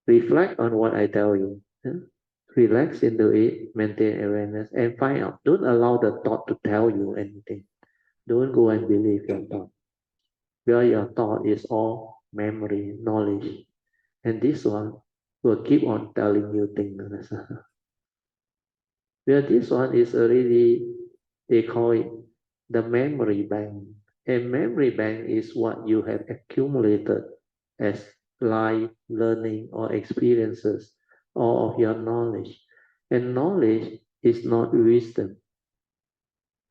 Reflect on what I tell you. Relax into it, maintain awareness, and find out. Don't allow the thought to tell you anything. Don't go and believe your thought. Where your thought is all memory, knowledge. And this one will keep on telling you things. Where this one is already, they call it the memory bank. And memory bank is what you have accumulated as life, learning, or experiences, all of your knowledge. And knowledge is not wisdom.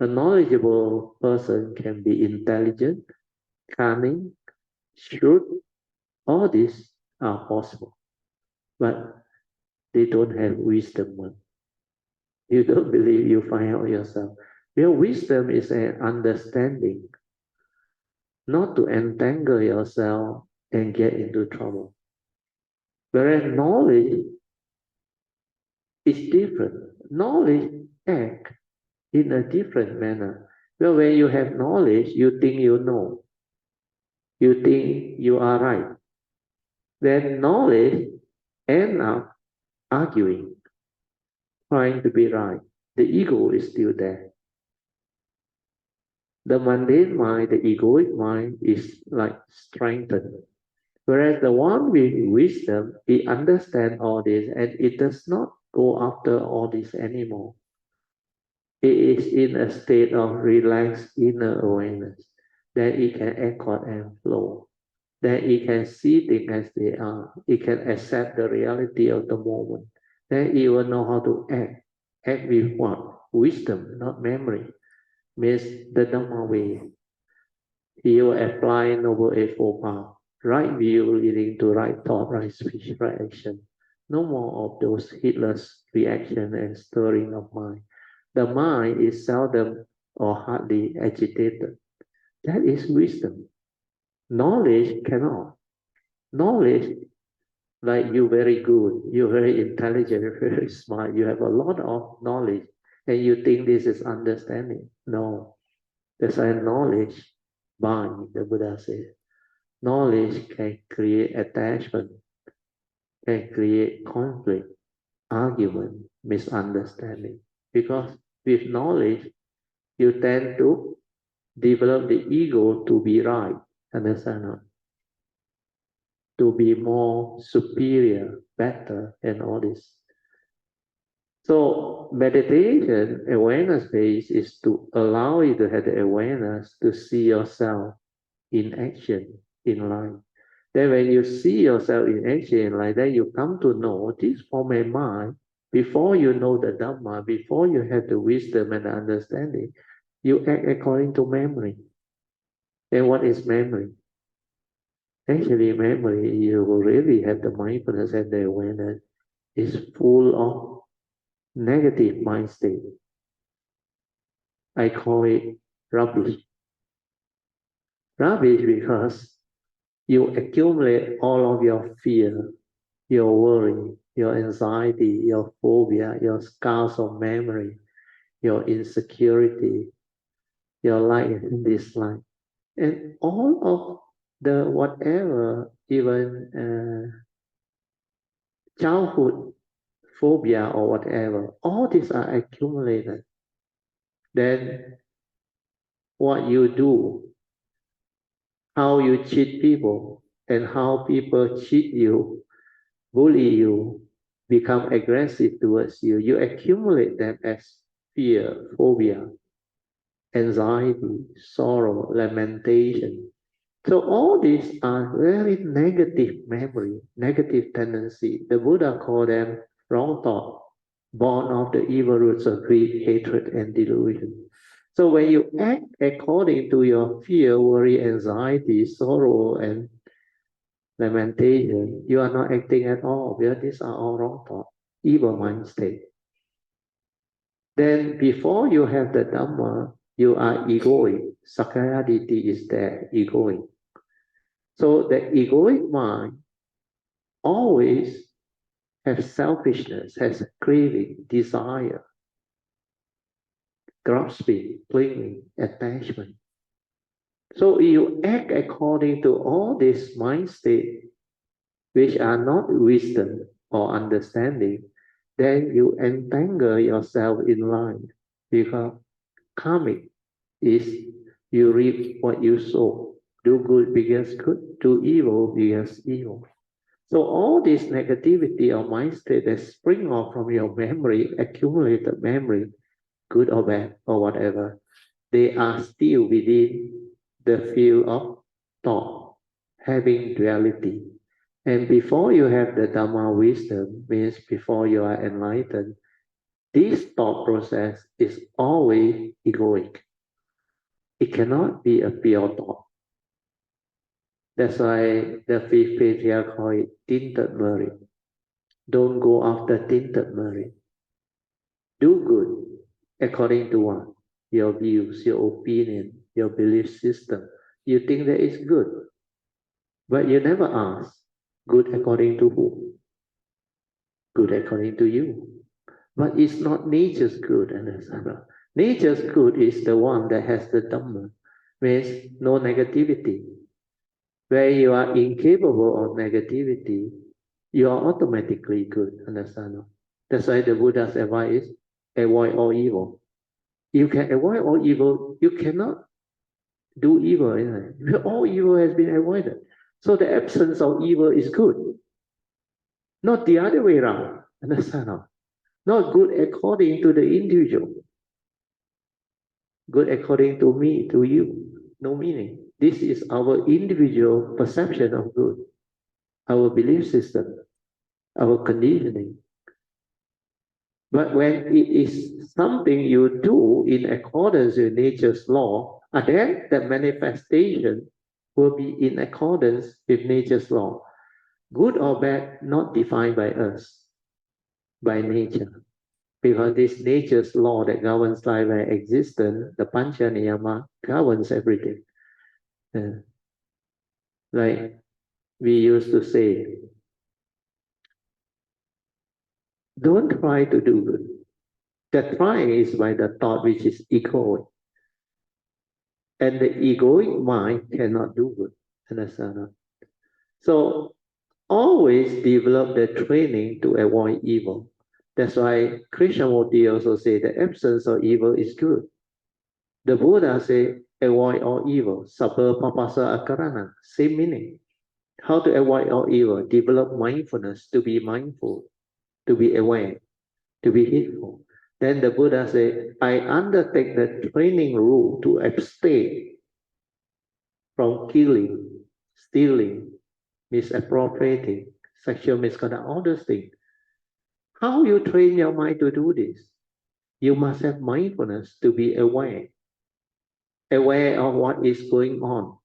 A knowledgeable person can be intelligent, cunning, shrewd. All these are possible, but they don't have wisdom. You don't believe, you find out yourself. Your wisdom is an understanding, not to entangle yourself and get into trouble. Whereas knowledge is different. Knowledge acts in a different manner. Well, when you have knowledge, you think you know. You think you are right. Then knowledge ends up arguing, trying to be right. The ego is still there. The mundane mind, the egoic mind is like strengthened. Whereas the one with wisdom, he understands all this and it does not go after all this anymore. It is in a state of relaxed inner awareness that it can accord and flow, that it can see things as they are, it can accept the reality of the moment, that it will know how to act. Act with what? Wisdom, not memory. Means the Dhamma way. He will apply Noble Eightfold Path. Right view leading to right thought, right speech, right action. No more of those heedless reaction and stirring of mind. The mind is seldom or hardly agitated. That is wisdom. Knowledge cannot. Knowledge, like you very good, you're very intelligent, very smart, you have a lot of knowledge, and you think this is understanding. No, that's why knowledge bind, the Buddha says. Knowledge can create attachment, can create conflict, argument, misunderstanding. Because with knowledge, you tend to develop the ego to be right, understand? To be more superior, better, and all this. So meditation, awareness base is to allow you to have the awareness to see yourself in action in life. Then when you see yourself in action in life, then you come to know this from a mind. Before you know the Dhamma, before you have the wisdom and the understanding, you act according to memory. And what is memory? Actually, memory, you really have the mindfulness and the awareness, is full of negative mind state. I call it rubbish. Rubbish because you accumulate all of your fear, your worry, your anxiety, your phobia, your scars of memory, your insecurity, your like and dislike, and all of the whatever, even childhood phobia or whatever, all these are accumulated. Then what you do, how you cheat people, and how people cheat you, bully you, become aggressive towards you, you accumulate them as fear, phobia, anxiety, sorrow, lamentation. So all these are very negative memory, negative tendency. The Buddha called them wrong thought, born of the evil roots of greed, hatred, and delusion. So when you act according to your fear, worry, anxiety, sorrow, and lamentation, you are not acting at all, because these are all wrong thought, evil mind state. Then before you have the Dhamma, you are egoic. Sakaya Ditti is there, egoic. So the egoic mind always has selfishness, has craving, desire, grasping, clinging, attachment. So you act according to all this mind state, which are not wisdom or understanding, then you entangle yourself in line, because karmic is you reap what you sow. Do good begets good, do evil begets evil. So all this negativity or mind state that spring off from your memory, accumulated memory, good or bad or whatever, they are still within the field of thought, having duality. And before you have the Dhamma wisdom, means before you are enlightened, this thought process is always egoic. It cannot be a pure thought. That's why the fifth patriarch call it tinted merit. Don't go after tinted merit. Do good according to what? Your views, your opinion, your belief system. You think that is good, but you never ask, good according to who? Good according to you. But it's not nature's good, understand? Nature's good is the one that has the Dhamma, means no negativity. Where you are incapable of negativity, you are automatically good, understand? That's why the Buddha's advice is avoid all evil. You can avoid all evil, you cannot do evil. All evil has been avoided. So the absence of evil is good, not the other way around, understand? Not good according to the individual, good according to me, to you, no meaning. This is our individual perception of good, our belief system, our conditioning. But when it is something you do in accordance with nature's law, then the manifestation will be in accordance with nature's law. Good or bad, not defined by us, by nature. Because this nature's law that governs life and existence, the Pancha Niyama, governs everything. Like we used to say, don't try to do good. The trying is by the thought which is egoic. And the egoic mind cannot do good. Understand? So always develop the training to avoid evil. That's why Krishnamurti also say the absence of evil is good. The Buddha say avoid all evil. Sabba papasa akarana. Same meaning. How to avoid all evil? Develop mindfulness, to be mindful, to be aware, to be heedful. Then the Buddha say, I undertake the training rule to abstain from killing, stealing, misappropriating, sexual misconduct, all those things. How you train your mind to do this? You must have mindfulness to be aware of what is going on,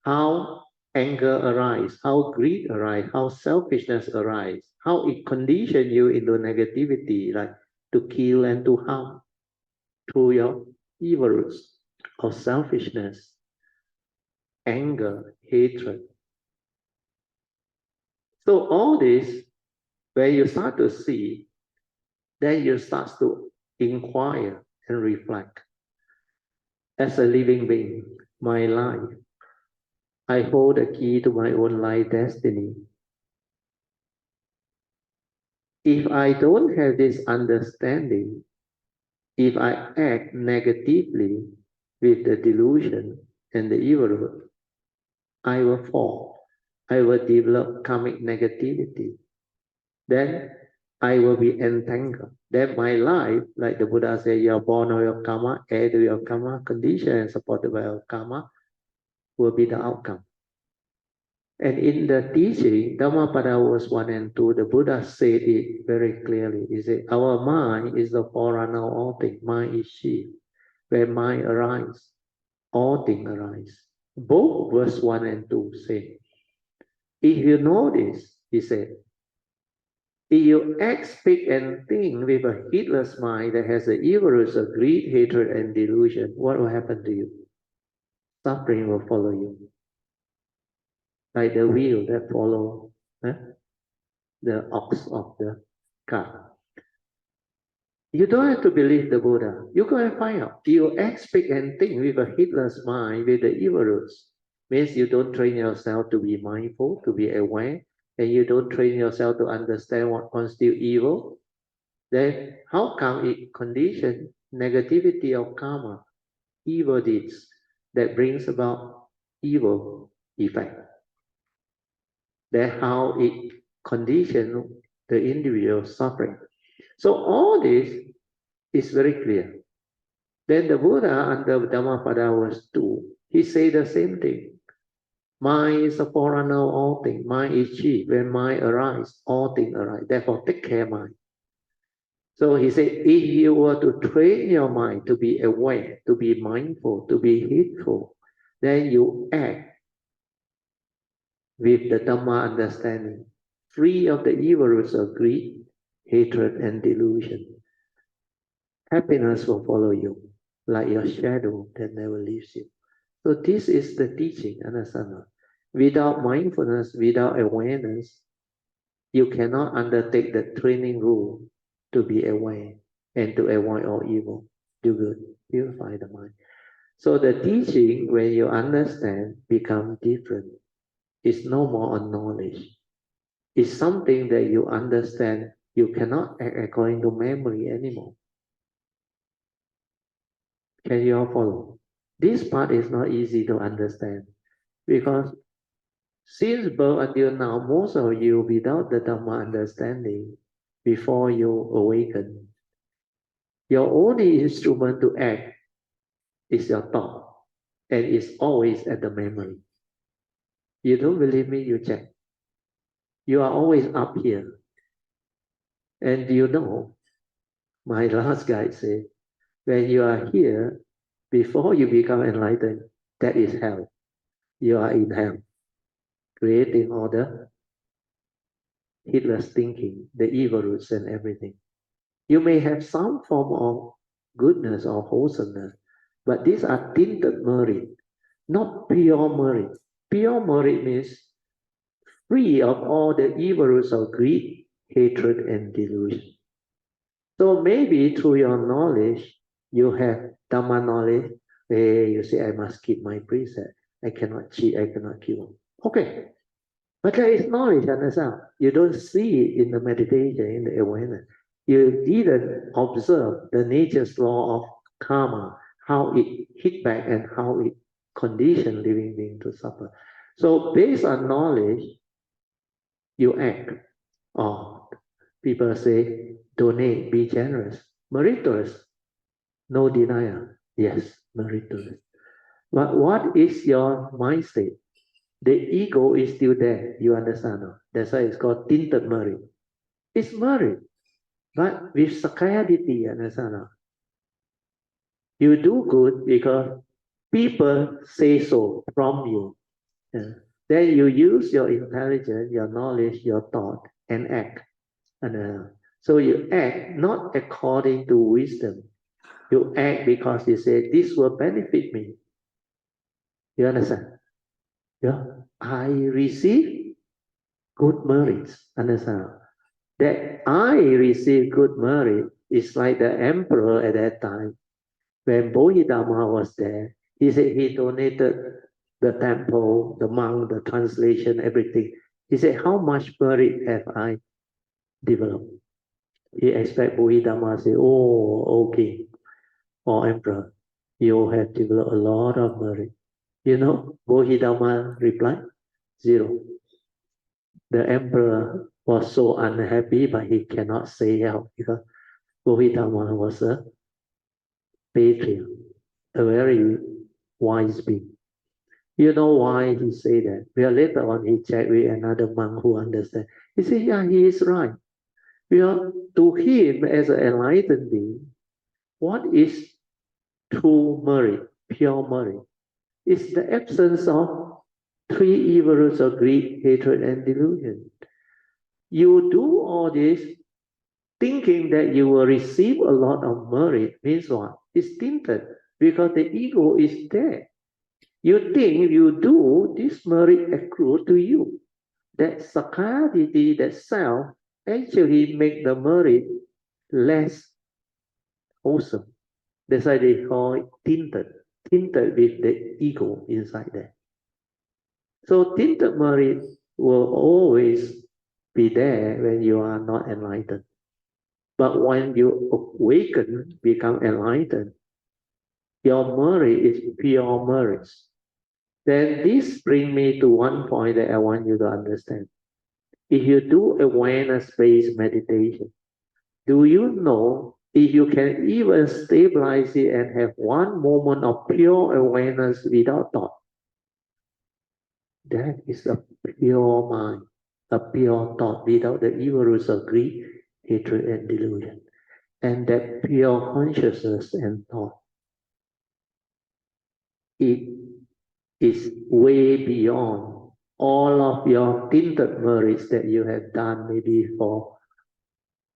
how anger arises, how greed arises, how selfishness arises, how it conditions you into negativity, like to kill and to harm through your evil roots of selfishness, anger, hatred. So all this, when you start to see, then you start to inquire and reflect. As a living being, my life, I hold the key to my own life destiny. If I don't have this understanding, if I act negatively with the delusion and the evil root, I will fall. I will develop karmic negativity. Then I will be entangled. Then my life, like the Buddha said, you are born of your karma, heir to your karma, conditioned and supported by your karma, will be the outcome. And in the teaching, Dhammapada verse 1 and 2, the Buddha said it very clearly. He said, our mind is the forerunner of all things. Mind is she. Where mind arises, all things arise. Both verse 1 and 2 say, if you know this, he said, if you act, speak, and think with a heedless mind that has the evil roots of greed, hatred, and delusion, what will happen to you? Suffering will follow you. Like the wheel that follow the ox of the cart. You don't have to believe the Buddha. You go and find out. You act, speak, and think with a heedless mind, with the evil roots. Means you don't train yourself to be mindful, to be aware, and you don't train yourself to understand what constitutes evil, then how come it conditions negativity of karma, evil deeds that brings about evil effect? Then how it conditions the individual suffering. So all this is very clear. Then the Buddha under Dhammapada verse 2, he say the same thing. Mind is a forerunner of all things. Mind is chief. When mind arises, all things arise. Therefore, take care of mind. So he said, if you were to train your mind to be aware, to be mindful, to be heedful, then you act with the Dhamma understanding, free of the evil roots of greed, hatred, and delusion. Happiness will follow you, like your shadow that never leaves you. So this is the teaching, understand? Without mindfulness, without awareness, you cannot undertake the training rule to be aware and to avoid all evil, do good, purify the mind. So the teaching, when you understand, becomes different. It's no more a knowledge. It's something that you understand. You cannot act according to memory anymore. Can you all follow? This part is not easy to understand because since birth until now, most of you without the Dhamma understanding, before you awaken, your only instrument to act is your thought, and it's always at the memory. You don't believe me, you check. You are always up here. And you know, my last guide said, when you are here, before you become enlightened, that is hell. You are in hell, creating all the heedless thinking, the evil roots and everything. You may have some form of goodness or wholesomeness, but these are tinted merit, not pure merit. Pure merit means free of all the evil roots of greed, hatred, and delusion. So maybe through your knowledge, you have Dhamma knowledge, where you say, I must keep my precept. I cannot cheat, I cannot kill. Okay. But there is knowledge, understand? You don't see it in the meditation, in the awareness. You didn't observe the nature's law of karma, how it hit back and how it condition living being to suffer. So based on knowledge, you act. Or people say, donate, be generous, meritorious, no denial. Yes, meritorious. But what is your mind state? The ego is still there, you understand? No? That's why it's called tinted merit. It's merit, but with sakayaditi, understand? No? You do good because people say so from you. Yeah. Then you use your intelligence, your knowledge, your thought, and act. And, so you act not according to wisdom. You act because you say, this will benefit me. You understand? Yeah. I receive good merits. Understand? That I receive good merit is like the emperor at that time. When Bodhidharma was there, he said he donated the temple, the monk, the translation, everything. He said, how much merit have I developed? He expect Bodhidharma say, oh, okay, or emperor, you have developed a lot of merit. You know, Bodhidharma replied, 0. The emperor was so unhappy, but he cannot say out because Bodhidharma was a patriarch, a very wise being. You know why he say that? Well, later on he checked with another monk who understands. He said, yeah, he is right. Well, to him as an enlightened being, what is true merit, pure merit? It's the absence of 3 evil roots of greed, hatred, and delusion. You do all this thinking that you will receive a lot of merit means what? It's tinted because the ego is there. You think you do, this merit accrue to you. That sakaditi, that self, actually make the merit less wholesome. That's why they call it tinted with the ego inside there. So tinted merit will always be there when you are not enlightened. But when you awaken, become enlightened, your merit is pure merit. Then this brings me to one point that I want you to understand. If you do awareness-based meditation, do you know if you can even stabilize it and have one moment of pure awareness without thought? That is a pure mind, a pure thought without the evil roots of greed, hatred, and delusion. And that pure consciousness and thought, it is way beyond all of your tinted merits that you have done maybe for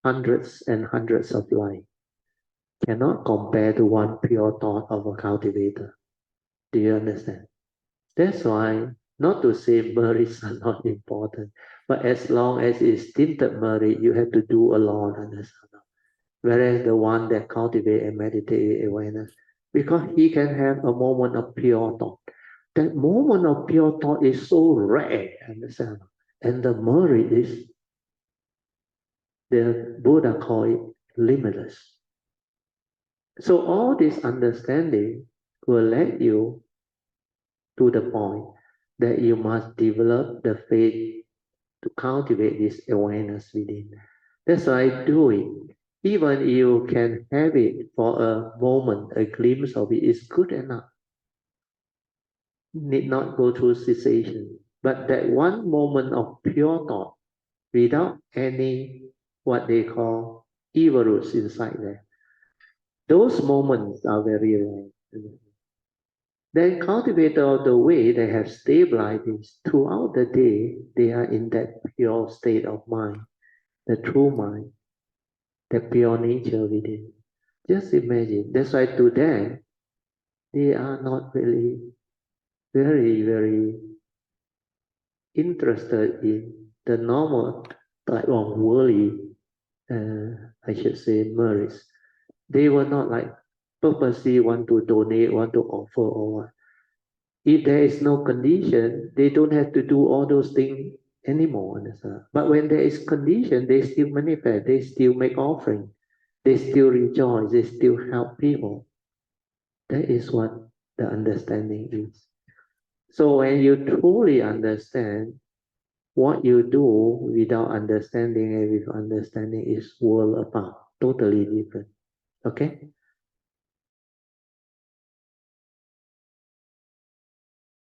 hundreds and hundreds of lives. Cannot compare to one pure thought of a cultivator. Do you understand? That's why, not to say merits are not important, but as long as it's tinted merit, you have to do alone, understand? Whereas the one that cultivate and meditate awareness, because he can have a moment of pure thought. That moment of pure thought is so rare, understand? And the merit is, the Buddha call it limitless. So all this understanding will lead you to the point that you must develop the faith to cultivate this awareness within. That's why do it. Even you can have it for a moment, a glimpse of it is good enough. Need not go through cessation. But that one moment of pure thought without any what they call evil roots inside there. Those moments are very rare. Then cultivator of the way, they have stabilized this. Throughout the day, they are in that pure state of mind, the true mind, the pure nature within. Just imagine. That's why to them, they are not really very, very interested in the normal type of worldly, I should say, merits. They were not like purposely want to donate, want to offer or what. If there is no condition, they don't have to do all those things anymore. Understand? But when there is condition, they still manifest, they still make offering, they still rejoice, they still help people. That is what the understanding is. So when you truly understand, what you do without understanding and with understanding is world apart, totally different. Okay?